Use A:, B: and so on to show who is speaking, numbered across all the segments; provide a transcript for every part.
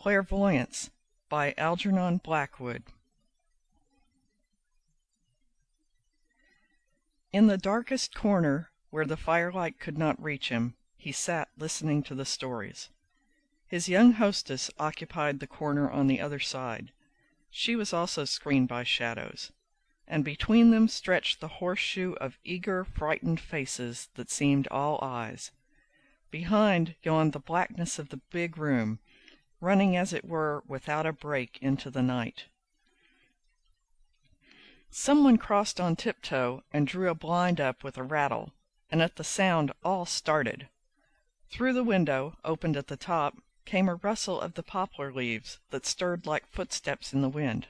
A: Clairvoyance by Algernon Blackwood. In the darkest corner, where the firelight could not reach him, he sat listening to the stories. His young hostess occupied the corner on the other side. She was also screened by shadows, and between them stretched the horseshoe of eager, frightened faces that seemed all eyes. Behind yawned the blackness of the big room, running as it were without a break into the night. Someone crossed on tiptoe and drew a blind up with a rattle, and at the sound all started. Through the window, opened at the top, came a rustle of the poplar leaves that stirred like footsteps in the wind.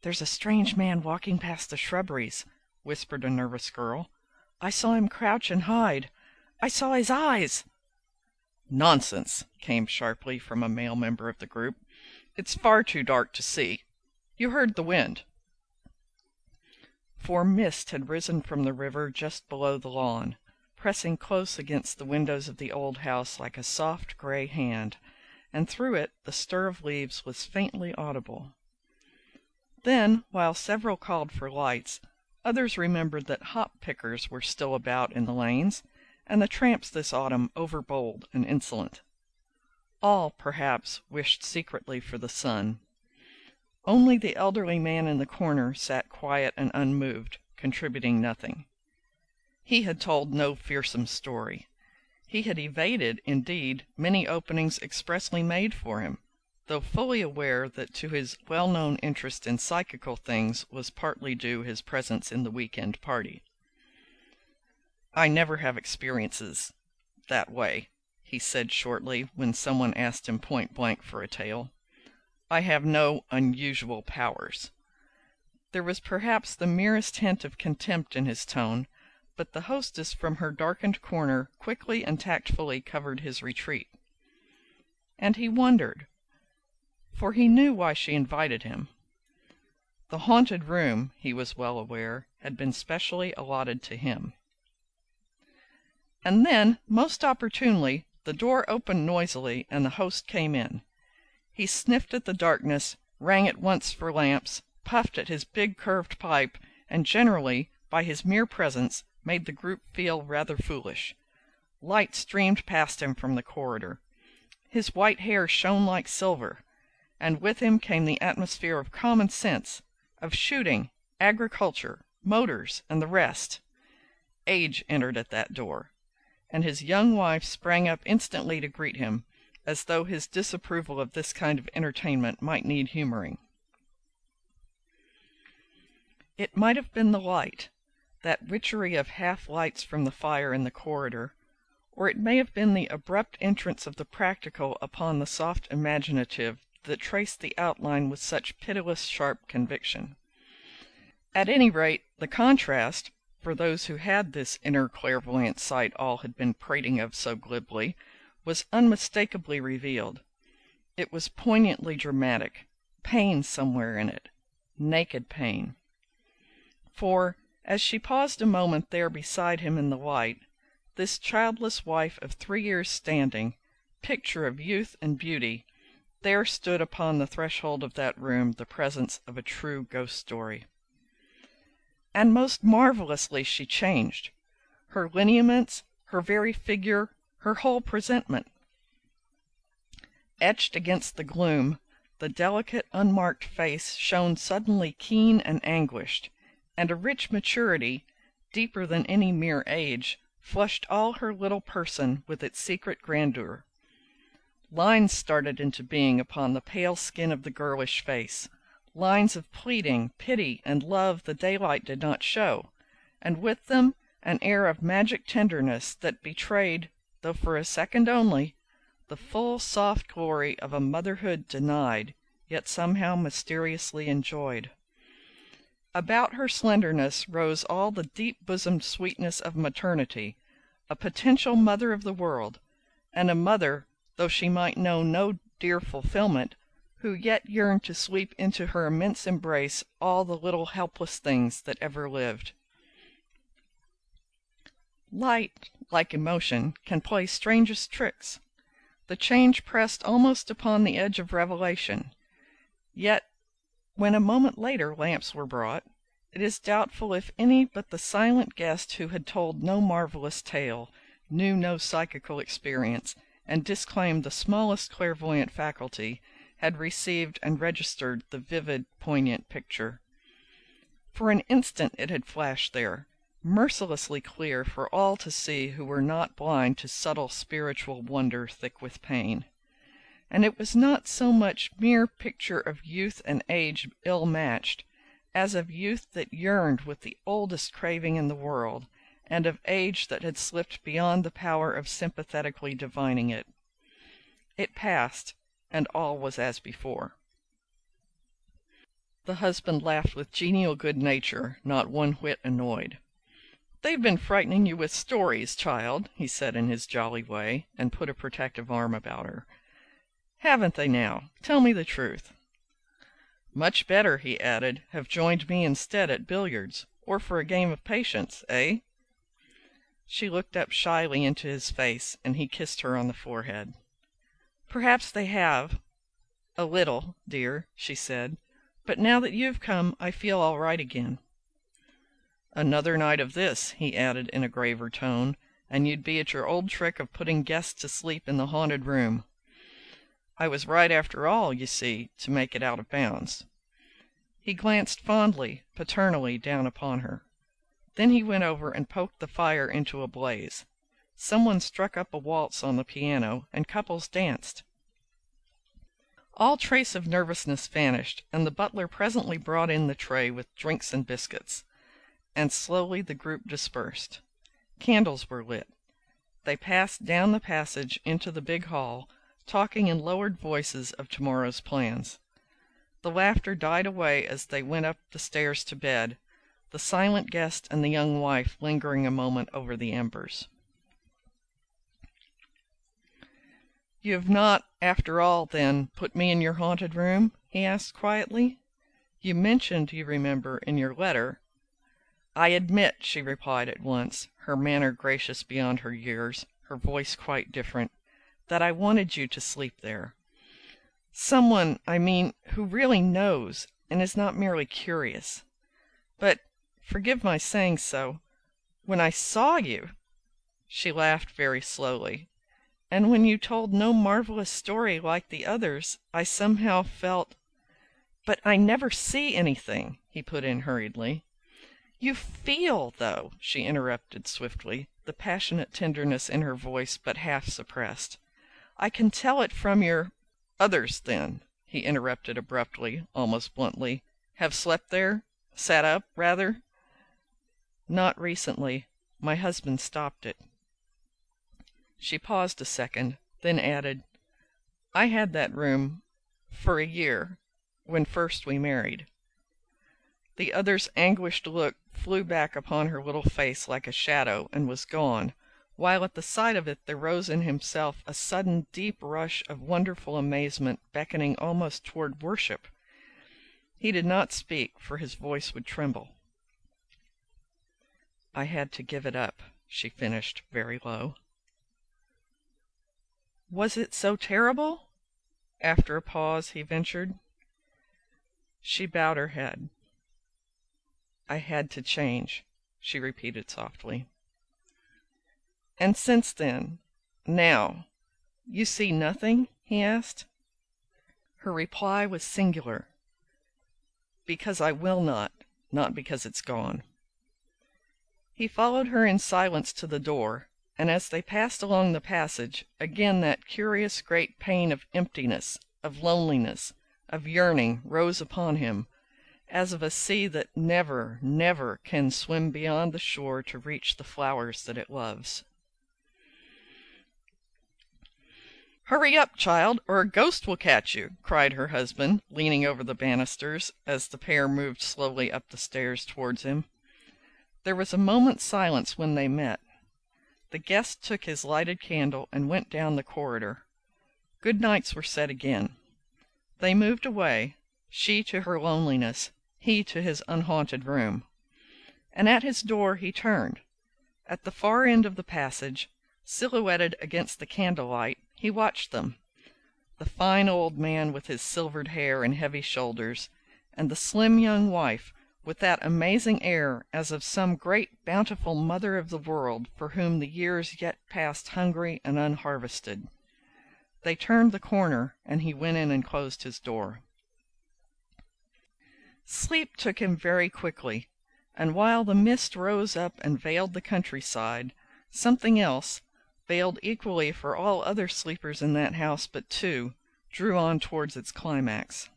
A: "There's a strange man walking past the shrubberies," whispered a nervous girl. "I saw him crouch and hide. I saw his eyes." "Nonsense!" came sharply from a male member of the group. "It's far too dark to see. You heard the wind." For mist had risen from the river just below the lawn, pressing close against the windows of the old house like a soft gray hand, and through it the stir of leaves was faintly audible. Then, while several called for lights, others remembered that hop pickers were still about in the lanes, and the tramps this autumn overbold and insolent. All, perhaps, wished secretly for the sun. Only the elderly man in the corner sat quiet and unmoved, contributing nothing. He had told no fearsome story. He had evaded, indeed, many openings expressly made for him, though fully aware that to his well-known interest in psychical things was partly due his presence in the week-end party. "I never have experiences that way," he said shortly when someone asked him point-blank for a tale. "I have no unusual powers." There was perhaps the merest hint of contempt in his tone, but the hostess from her darkened corner quickly and tactfully covered his retreat. And he wondered, for he knew why she invited him. The haunted room, he was well aware, had been specially allotted to him. And then, most opportunely, the door opened noisily and the host came in. He sniffed at the darkness, rang at once for lamps, puffed at his big curved pipe, and generally, by his mere presence, made the group feel rather foolish. Light streamed past him from the corridor. His white hair shone like silver, and with him came the atmosphere of common sense, of shooting, agriculture, motors, and the rest. Age entered at that door, and his young wife sprang up instantly to greet him, as though his disapproval of this kind of entertainment might need humoring. It might have been the light, that witchery of half-lights from the fire in the corridor, or it may have been the abrupt entrance of the practical upon the soft imaginative that traced the outline with such pitiless sharp conviction. At any rate, the contrast, for those who had this inner clairvoyant sight all had been prating of so glibly, was unmistakably revealed. It was poignantly dramatic, pain somewhere in it, naked pain. For, as she paused a moment there beside him in the light, this childless wife of 3 years' standing, picture of youth and beauty, there stood upon the threshold of that room the presence of a true ghost story. And most marvellously she changed. Her lineaments, her very figure, her whole presentment. Etched against the gloom, the delicate, unmarked face shone suddenly keen and anguished, and a rich maturity, deeper than any mere age, flushed all her little person with its secret grandeur. Lines started into being upon the pale skin of the girlish face, lines of pleading, pity, and love the daylight did not show, and with them an air of magic tenderness that betrayed, though for a second only, the full soft glory of a motherhood denied, yet somehow mysteriously enjoyed. About her slenderness rose all the deep-bosomed sweetness of maternity, a potential mother of the world, and a mother, though she might know no dear fulfillment, who yet yearned to sweep into her immense embrace all the little helpless things that ever lived. Light, like emotion, can play strangest tricks. the change pressed almost upon the edge of revelation. Yet, when a moment later lamps were brought, it is doubtful if any but the silent guest who had told no marvelous tale, knew no psychical experience, and disclaimed the smallest clairvoyant faculty, had received and registered the vivid, poignant picture. For an instant it had flashed there, mercilessly clear for all to see who were not blind to subtle spiritual wonder thick with pain. And it was not so much mere picture of youth and age ill-matched, as of youth that yearned with the oldest craving in the world, and of age that had slipped beyond the power of sympathetically divining it. It passed, and all was as before. The husband laughed with genial good nature, not one whit annoyed. "They've been frightening you with stories, child," he said in his jolly way, and put a protective arm about her. "Haven't they now? Tell me the truth." "Much better," he added, "have joined me instead at billiards, or for a game of patience, eh?" She looked up shyly into his face, and he kissed her on the forehead. "Perhaps they have, a little, dear," she said. "But now that you've come, I feel all right again." "Another night of this," he added in a graver tone, "and you'd be at your old trick of putting guests to sleep in the haunted room. I was right after all, you see, to make it out of bounds." He glanced fondly, paternally down upon her. Then he went over and poked the fire into a blaze. Someone struck up a waltz on the piano, and couples danced. All trace of nervousness vanished, and the butler presently brought in the tray with drinks and biscuits. And slowly the group dispersed. Candles were lit. They passed down the passage into the big hall, talking in lowered voices of tomorrow's plans. The laughter died away as they went up the stairs to bed, the silent guest and the young wife lingering a moment over the embers. "You have not, after all, then, put me in your haunted room?" he asked quietly. "You mentioned, you remember, in your letter—" "I admit," she replied at once, her manner gracious beyond her years, her voice quite different, "that I wanted you to sleep there. Someone, I mean, who really knows, and is not merely curious. But, forgive my saying so, when I saw you—" She laughed very slowly. "And when you told no marvelous story like the others, I somehow felt—" "But I never see anything," he put in hurriedly. "You feel, though," she interrupted swiftly, the passionate tenderness in her voice but half suppressed. "I can tell it from your—" "Others, then," he interrupted abruptly, almost bluntly, "have slept there? Sat up, rather?" "Not recently. My husband stopped it." She paused a second, then added, "I had that room for a year, when first we married." The other's anguished look flew back upon her little face like a shadow, and was gone, while at the sight of it there rose in himself a sudden deep rush of wonderful amazement beckoning almost toward worship. He did not speak, for his voice would tremble. "I had to give it up," she finished very low. "Was it so terrible?" After a pause he ventured. She bowed her head. "I had to change," she repeated softly. "And since then, now, you see nothing?" he asked. Her reply was singular. "Because I will not because it's gone." He followed her in silence to the door, and as they passed along the passage, again that curious great pain of emptiness, of loneliness, of yearning rose upon him, as of a sea that never, never can swim beyond the shore to reach the flowers that it loves. "Hurry up, child, or a ghost will catch you!" cried her husband, leaning over the banisters, as the pair moved slowly up the stairs towards him. There was a moment's silence when they met. The guest took his lighted candle and went down the corridor. Good nights were said again. They moved away, she to her loneliness, he to his unhaunted room. And at his door he turned. At the far end of the passage, Silhouetted against the candlelight, he watched them. The fine old man with his silvered hair and heavy shoulders, and the slim young wife with that amazing air as of some great bountiful mother of the world for whom the years yet passed hungry and unharvested. They turned the corner, and he went in and closed his door. Sleep took him very quickly, and while the mist rose up and veiled the countryside, something else, veiled equally for all other sleepers in that house but two, drew on towards its climax.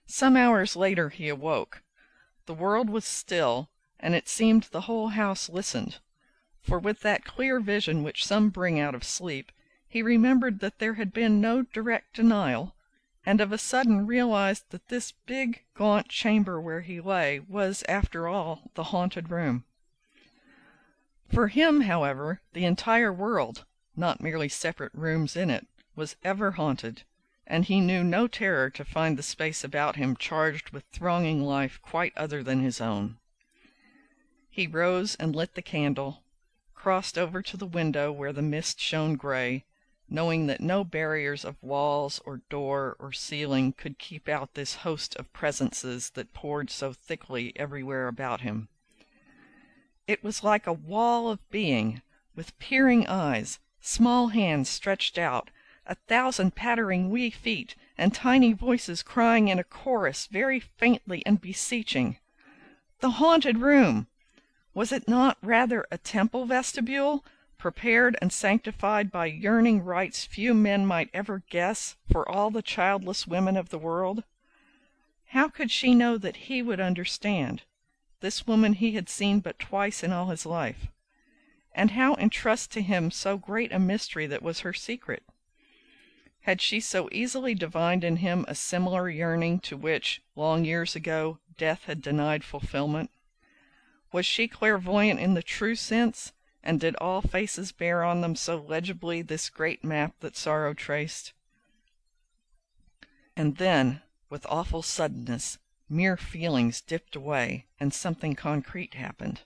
A: Some hours later he awoke. The world was still, and it seemed the whole house listened, for with that clear vision which some bring out of sleep, he remembered that there had been no direct denial, and of a sudden realized that this big, gaunt chamber where he lay was, after all, the haunted room. For him, however, the entire world, not merely separate rooms in it, was ever haunted, and he knew no terror to find the space about him charged with thronging life quite other than his own. He rose and lit the candle, crossed over to the window where the mist shone gray, knowing that no barriers of walls or door or ceiling could keep out this host of presences that poured so thickly everywhere about him. It was like a wall of being, with peering eyes, small hands stretched out, 1,000 pattering wee feet, and tiny voices crying in a chorus very faintly and beseeching. The haunted room! Was it not rather a temple vestibule, prepared and sanctified by yearning rites few men might ever guess, for all the childless women of the world? How could she know that he would understand, this woman he had seen but twice in all his life? And how entrust to him so great a mystery that was her secret? Had she so easily divined in him a similar yearning to which, long years ago, death had denied fulfillment? Was she clairvoyant in the true sense, and did all faces bear on them so legibly this great map that sorrow traced? And then, with awful suddenness, mere feelings dipped away, and something concrete happened.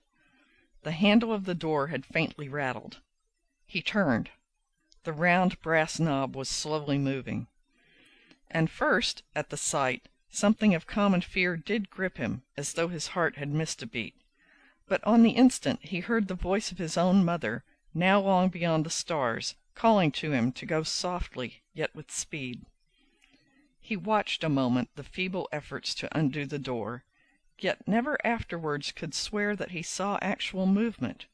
A: The handle of the door had faintly rattled. He turned. The round brass knob was slowly moving. And first, at the sight, something of common fear did grip him, as though his heart had missed a beat. But on the instant he heard the voice of his own mother, now long beyond the stars, calling to him to go softly, yet with speed. He watched a moment the feeble efforts to undo the door, yet never afterwards could swear that he saw actual movement,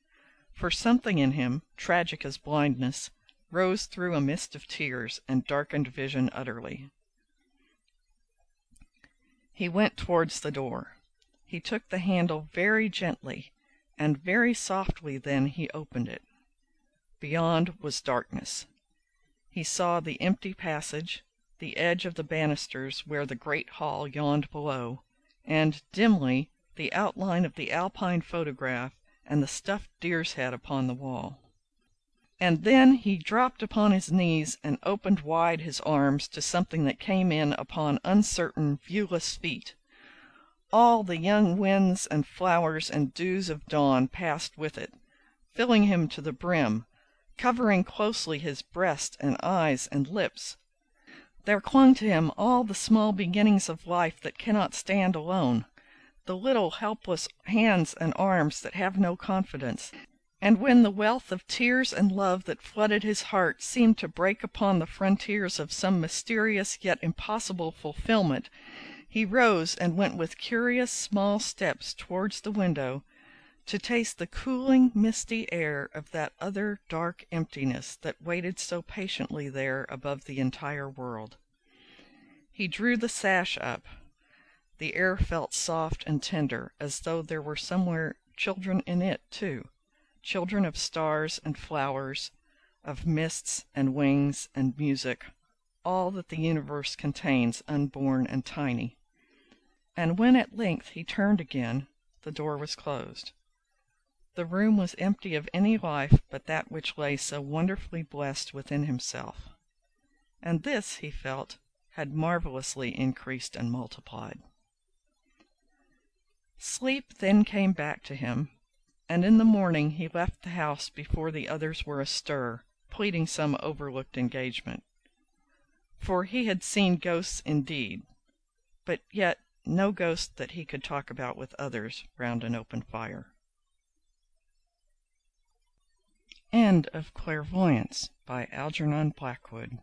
A: for something in him, tragic as blindness, rose through a mist of tears and darkened vision utterly. He went towards the door. He took the handle very gently, and very softly then he opened it. Beyond was darkness. He saw the empty passage, the edge of the banisters where the great hall yawned below, and, dimly, the outline of the Alpine photograph and the stuffed deer's head upon the wall. And then he dropped upon his knees and opened wide his arms to something that came in upon uncertain, viewless feet. All the young winds and flowers and dews of dawn passed with it, filling him to the brim, covering closely his breast and eyes and lips. There clung to him all the small beginnings of life that cannot stand alone, the little helpless hands and arms that have no confidence. And when the wealth of tears and love that flooded his heart seemed to break upon the frontiers of some mysterious yet impossible fulfillment, he rose and went with curious small steps towards the window to taste the cooling, misty air of that other dark emptiness that waited so patiently there above the entire world. He drew the sash up. The air felt soft and tender, as though there were somewhere children in it too, children of stars and flowers, of mists and wings and music, all that the universe contains unborn and tiny. And when at length he turned again, the door was closed. The room was empty of any life but that which lay so wonderfully blessed within himself. And this, he felt, had marvelously increased and multiplied. Sleep then came back to him, and in the morning he left the house before the others were astir, pleading some overlooked engagement. For he had seen ghosts indeed, but yet no ghost that he could talk about with others round an open fire. End of Clairvoyance by Algernon Blackwood.